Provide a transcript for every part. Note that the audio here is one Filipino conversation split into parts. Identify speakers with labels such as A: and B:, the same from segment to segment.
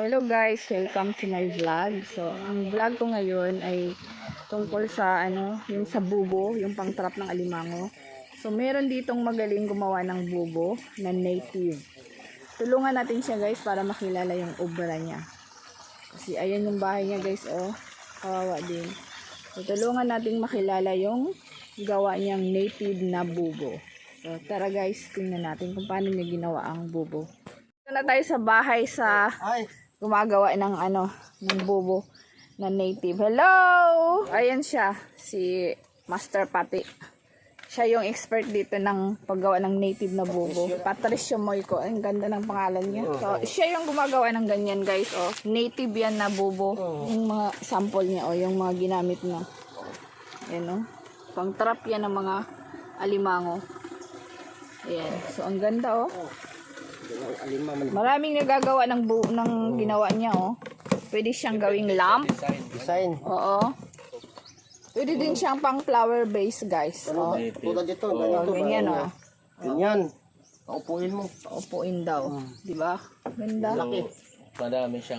A: Hello guys, welcome to my vlog. So, ang vlog ko ngayon ay tungkol sa yung sa bubo, yung pang-trap ng alimango. So, meron ditong magaling gumawa ng bubo na native. Tulungan natin siya guys para makilala yung obra niya. Kasi ayan yung bahay niya guys, oh. Kawawa din. So, tulungan natin makilala yung gawa niyang native na bubo. So, tara guys, tingnan natin kung paano niya ginawa ang bubo. Na tayo sa bahay sa gumagawa ng ng bubo na native. Hello! Ayan siya, si Master Pati. Siya yung expert dito ng paggawa ng native na bubo. Patricio Moico, ang ganda ng pangalan niya. So, siya yung gumagawa ng ganyan guys, oh. Native yan na bubo. Yung mga sample niya, oh, yung mga ginamit niya. Ayan, oh. Pang trap yan ng mga alimango. Ayan. So, ang ganda, oh. Maraming nagagawa ng ginawa niya, oh. Pwede siyang gawing lamp.
B: Design.
A: Oo. Pwede din siyang pang flower base, guys. Oh.
B: Tulad dito,
A: Ganyan, oh.
B: Ganyan. Paupuin mo.
A: Paupuin daw. Di ba? Ganda.
B: Laki.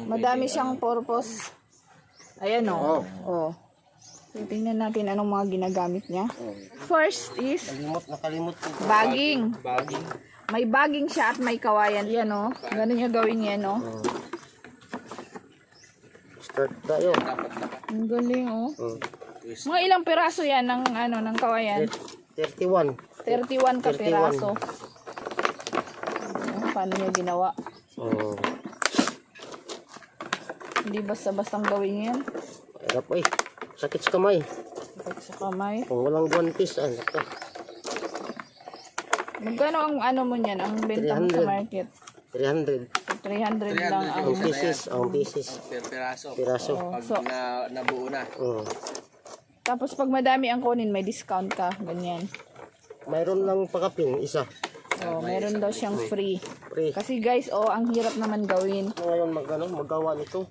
A: Madami siyang purpose. Ayan, oh. Oh. So, tingnan natin anong mga ginagamit niya. First is
B: Nakalimot.
A: bagging. May bagging siya at may kawayan. Yan, oh. Ganun yung gawin yan, oh.
B: Start tayo.
A: Ang galing, oh. Mga ilang piraso yan ng, ng kawayan?
B: 31.
A: 31 ka piraso. Paano niya ginawa? Hindi basta-bastang gawin yan.
B: Hirap eh. Sakit sa kamay.
A: Sakit sa kamay.
B: Kung walang guantes, naka.
A: Magkano ang mo niyan? Ang benta mo sa market?
B: 300.
A: So, 300 lang ang
B: pieces. Piraso.
A: So,
C: nabuo na.
A: tapos pag madami ang kunin, may discount ka. Ganyan.
B: Mayroon lang pakapin, isa.
A: Oh, meron daw siyang free.
B: Free.
A: Kasi guys, oh, ang hirap naman gawin.
B: Ngayon magawa nito.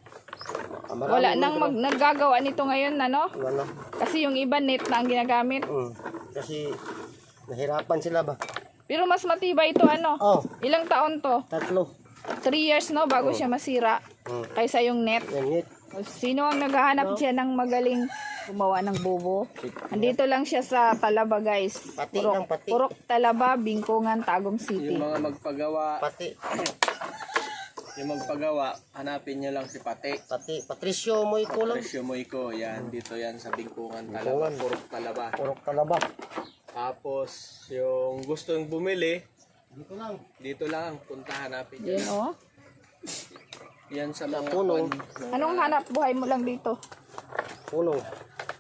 A: Wala nang naggagawa nito ngayon,
B: Wala.
A: Kasi yung iba net na ang ginagamit.
B: Kasi nahirapan sila ba?
A: Pero mas matibay ito, Ilang taon to?
B: 3.
A: 3 years, bago siya masira. Kaysa yung net.
B: Yan.
A: Sino ang naghahanap siya ng magaling gumawa ng bubo? Andito lang siya sa Talaba, guys.
B: Pati.
A: Purok Talaba, Bingkungan, Tagum City.
C: Yung mga magpagawa,
B: Pati.
C: hanapin niyo lang si Pati.
B: Patricio Moico lang.
C: Presyo Moico, yan. Dito yan sa Bingkungan, Talaba, Purok Talaba.
B: Purok Talaba.
C: Tapos, yung gustong bumili,
B: Dito lang.
C: punta hanapin niyo
A: Yan,
C: lang.
A: oh.
C: Yan sa mga
B: Punong.
A: Anong hanap buhay mo lang dito?
B: Punong.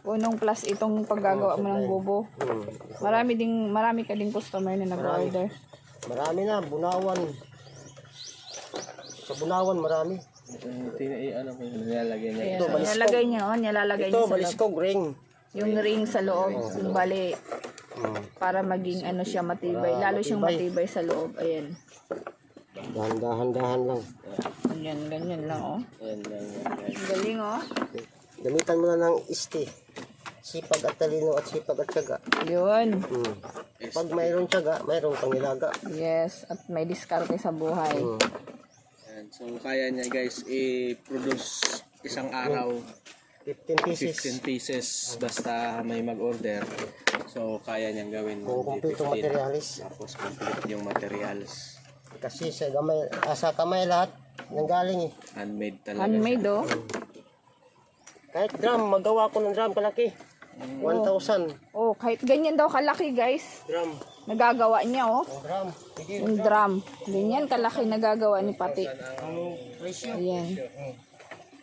A: Punong plus itong paggagawa mo ng bubo. Marami ka ding customer na nag-order.
B: Marami na, Bunawan. Sa Bunawan marami.
C: Nilalagay niya.
A: Ayan,
B: Ito,
A: so,
B: baliskog.
A: nilalagay niya
B: Ito,
A: sa loob.
B: baliskog ring.
A: Yung ring sa loob, yung bali, para maging siya matibay. Lalo siyang matibay sa loob. Ayan.
B: Dahan-dahan lang.
A: Ganyan lang, oh. Ang galing, oh.
B: Gamitan mo na ng isti. Sipag at talino at sipag at tiyaga.
A: Yun.
B: Pag mayroong tiyaga, mayroong pangilaga.
A: Yes, at may diskarte sa buhay.
C: Yan. So, kaya niya guys, i-produce isang araw
B: 15 pieces.
C: 15 pieces basta may mag-order. So, kaya niyang gawin.
B: Kung kumpleto materialis.
C: Tapos, complete yung materials.
B: Kasi sa kamay lahat nanggaling eh.
C: Handmade talaga.
A: Handmade, oh.
B: Kahit drum, magawa ko ng drum kalaki. 1,000
A: Oh, kahit ganyan daw kalaki, guys.
B: drum.
A: Nagagawa niya, oh.
B: Drum. Sige.
A: Yung drum. Ganyan kalaki nagagawa ni Pati.
B: Ang presyo.
A: Ayan.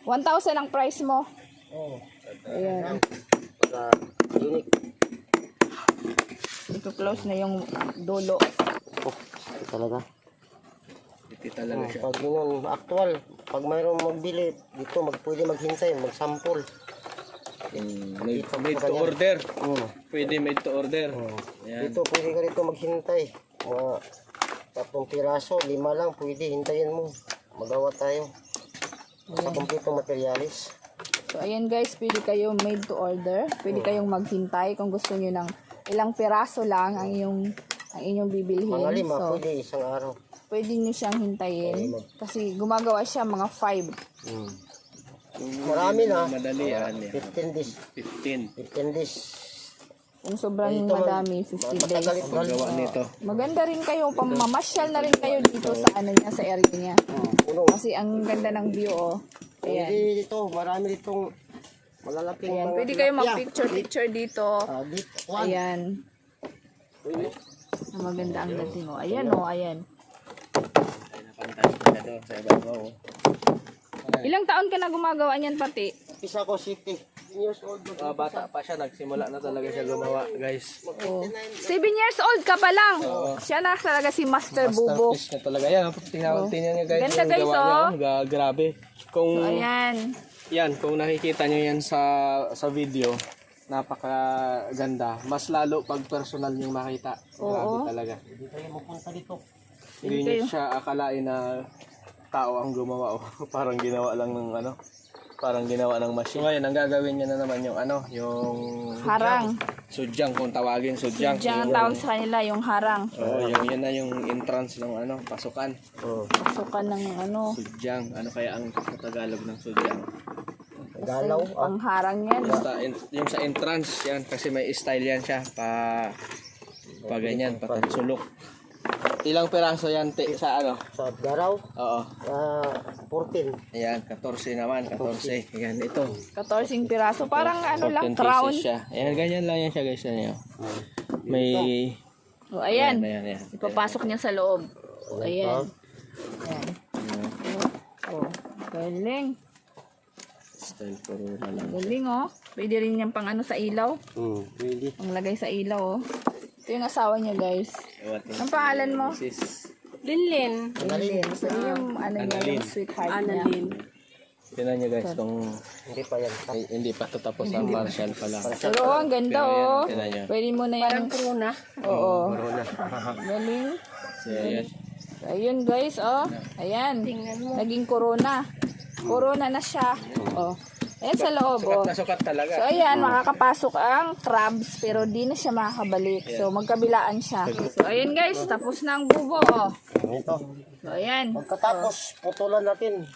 A: 1,000 ang price mo. Ayan.
B: Pagka unique.
A: Ito close na yung dulo.
B: Ito talaga.
C: Ito talaga siya.
B: Pag yun, actual. Pag mayroong magbili, dito pwede maghintay, magsample.
C: Made to order. Pwede made to order. Yan.
B: Dito pwede ka dito maghintay. Mga 3 piraso, 5 lang, pwede hintayin mo. Magawa tayo. Sa kumpletong materialis.
A: So, ayan guys, pwede kayo made to order. Pwede kayong maghintay kung gusto nyo ng ilang piraso lang ang inyong bibilhin.
B: Mga 5,
A: So,
B: pwede isang araw.
A: pwede nyo siyang hintayin. Kasi gumagawa siya mga 5.
B: Hmm. Marami na.
C: Madali yan.
B: 15 days.
C: 15.
B: 15 days.
A: Kung sobrang
B: Ito,
A: madami, 50 days.
B: Matagal ito.
C: Paggawa nito.
A: Maganda rin kayo, pamamasyal na rin kayo dito sa ano niya, sa area niya.
B: Puno.
A: Kasi ang ganda ng view, oh. Ayan.
B: Pwede dito, marami ditong malalaking
A: Ayan.
B: mga
A: Pwede kayo
B: tilapia.
A: mag-picture dito.
B: Dito, one.
A: Ayan.
B: Pwede.
A: Ang maganda ang dating, oh. Ayan, oh. Ayan.
C: Ay, napantasya na to sa ibabaw.
A: Ilang taon ka na gumagawa niyan pati?
B: Pisa ko city. 10 years old.
C: Bata pa siya, nagsimula na talaga siya gumawa, guys.
A: Oh. 7 years old ka pa lang. Siya na talaga si Master Bubo.
C: Masterpiece na talaga. Yan, tingnan niyo guys.
A: Ganda,
C: yung
A: guys,
C: gawa
A: oh.
C: niya, grabe. Kung,
A: Ayan.
C: yan, kung nakikita niyo yan sa video, napakaganda. Mas lalo pag personal niyo makita. Grabe talaga.
B: Hindi tayo mapunta dito.
C: Hindi niyo siya akalain na tao ang gumawa. Parang ginawa lang ng ano. Parang ginawa ng machine. So, ngayon, ang gagawin niya na naman yung ano, yung
A: Harang.
C: sudyang, kung tawagin sudyang.
A: Diyan ang tawag sa kanila, yung harang.
C: Oo, yun na yung entrance ng ano, pasukan.
B: Oh.
A: Pasukan ng ano.
C: Sudyang. Ano kaya ang sa Tagalog ng sudyang?
B: Galaw.
A: Pangharang yan.
C: Basta yung sa entrance yan kasi may style yan siya pa ganyan, patansulok. Ilang piraso yan sa ano?
B: Sa garaw.
C: Oo.
B: 14.
C: Ayan, 14 naman, 14. Ayan, ito.
A: 14 piraso. Parang ano lang,
C: 14
A: crown.
C: pieces siya. Ayan, ganyan lang yan siya guys. Ano, may...
A: O, ayan.
C: Ayan.
A: Ipapasok niya sa loob. O, ayan. Ayan. O, galing.
C: Style corona lang.
A: Galing, oh. Pwede rin yan pang ano sa ilaw.
B: Pwede.
A: Pang lagay sa ilaw, oh. Ito yung asawa niya, guys. Ang pangalan mo?
D: Linlin.
A: Annalyn. So, yung ano niya, yung sweetheart niya.
C: Tingnan nyo guys kung
B: Hindi pa yan.
C: hindi pa ito tapos ang partial pa lang.
A: Pero, ang ganda, oh.
C: Tingnan nyo.
A: Pwede mo na yan.
D: Corona.
A: Oo.
B: Corona.
A: Galing.
C: So, ayan.
A: Ayun, guys, oh. Ayan. Naging corona. Corona na siya. Oh. Ayan sa loob, oh.
C: Sukat na sukat talaga.
A: So, ayan, makakapasok ang crabs, pero di na siya makakabalik. So, magkabilaan siya. So, ayan guys, tapos na ang bubo, oh.
B: Ito.
A: So, ayan.
B: Pagkatapos, putulan natin.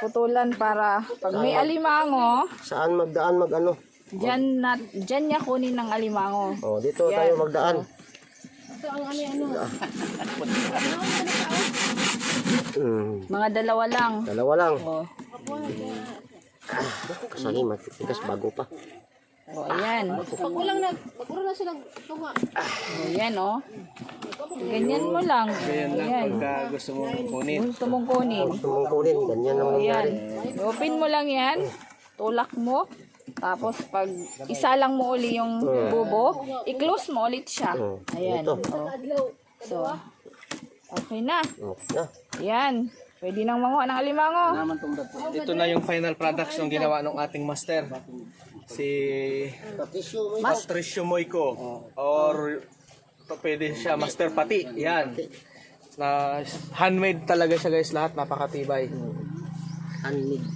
A: Putulan para, pag may alimango,
B: Saan magdaan mag-ano?
A: dyan niya kunin ng alimango.
B: Oh, dito
A: Yan.
B: tayo magdaan.
A: Mga dalawa lang.
B: Dalawa lang.
A: Oh,
B: Kasali, matitigas bago pa.
A: oh ayan.
D: Magkulang na silang tunga.
A: Oh, ayan, oh. Ganyan mo lang.
C: Ganyan lang
A: Ayan.
C: pagka gusto mong kunin.
A: Gusto mong kunin.
B: Gusto mong kunin, ganyan naman
A: Ayan.
B: nangyari.
A: Open mo lang yan. Tulak mo. Tapos pag isa lang mo uli yung bubo, i-close mo ulit siya. Ayan.
B: Ito.
A: Oh. So, okay na.
B: Okay na.
A: Ayan. Pwede nang manguha ng alimango.
C: Ito na yung final products ng ginawa ng ating master. Si
B: Patisyo mo.
C: Patricio Moico. Or pwede siya Master Pati. Yan. Na handmade talaga siya guys, lahat napakatibay.
B: Handmade.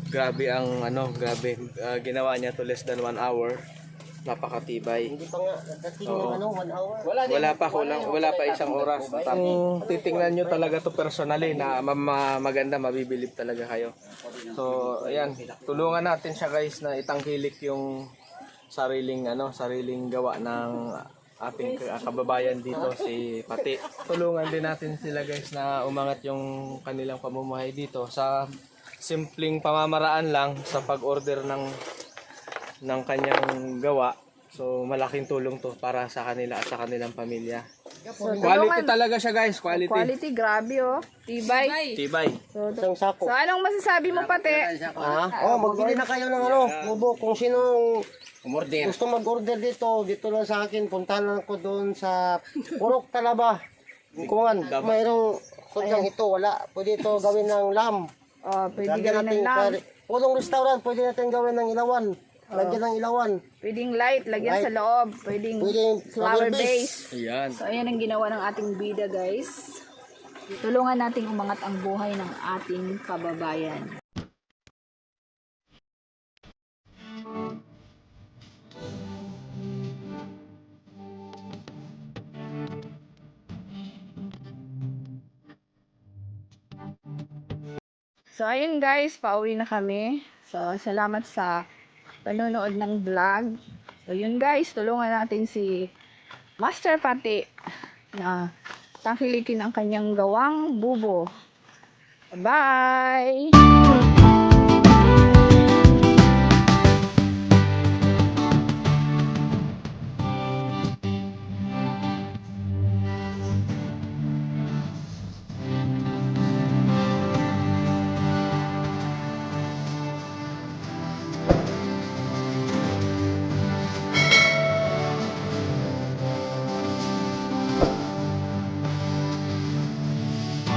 C: Grabe ang grabe ginawa niya to less than 1 hour. Napakatibay.
B: Hindi pa nga natating ng 1 hour.
C: Wala pa isang oras. Kung titingnan nyo talaga to personally na maganda, mabibilib talaga kayo. So, ayan, tulungan natin siya guys na itangkilik yung sariling gawa ng ating kababayan dito si Pati. Tulungan din natin sila guys na umangat yung kanilang pamumuhay dito sa simpleng pamamaraan lang sa pag-order ng kanyang gawa. So malaking tulong to para sa kanila at sa kanilang pamilya. Quality talaga siya guys, quality.
A: Quality, grabe oh. Tibay.
C: Tibay.
B: Isang sako.
A: So, anong masasabi mo, Pati?
B: Magbili na kayo ng bubo. Kung sino gusto mag-order dito lang sa akin. Puntahan lang ko doon sa Purok Talaba. Kungan, mayroong kudyang ito, wala. Pwede ito gawin ng lam.
A: Oh, pwede
B: Lagyan
A: gawin ng
B: natin,
A: lamp.
B: pulong restaurant, pwede natin gawin ng ilawan. Lagyan ng ilawan.
A: Pwedeng light, lagyan sa loob. Pwedeng
B: Pwedeng
A: flower
B: flower
A: base.
C: Ayan.
A: So, ayan ang ginawa ng ating bida, guys. Tulungan nating umangat ang buhay ng ating kababayan. So, ayun guys, pauwi na kami. So, salamat sa panonood ng vlog. So, yun guys, tulungan natin si Master Pati na tangkilikin ang kanyang gawang bubo. Bye!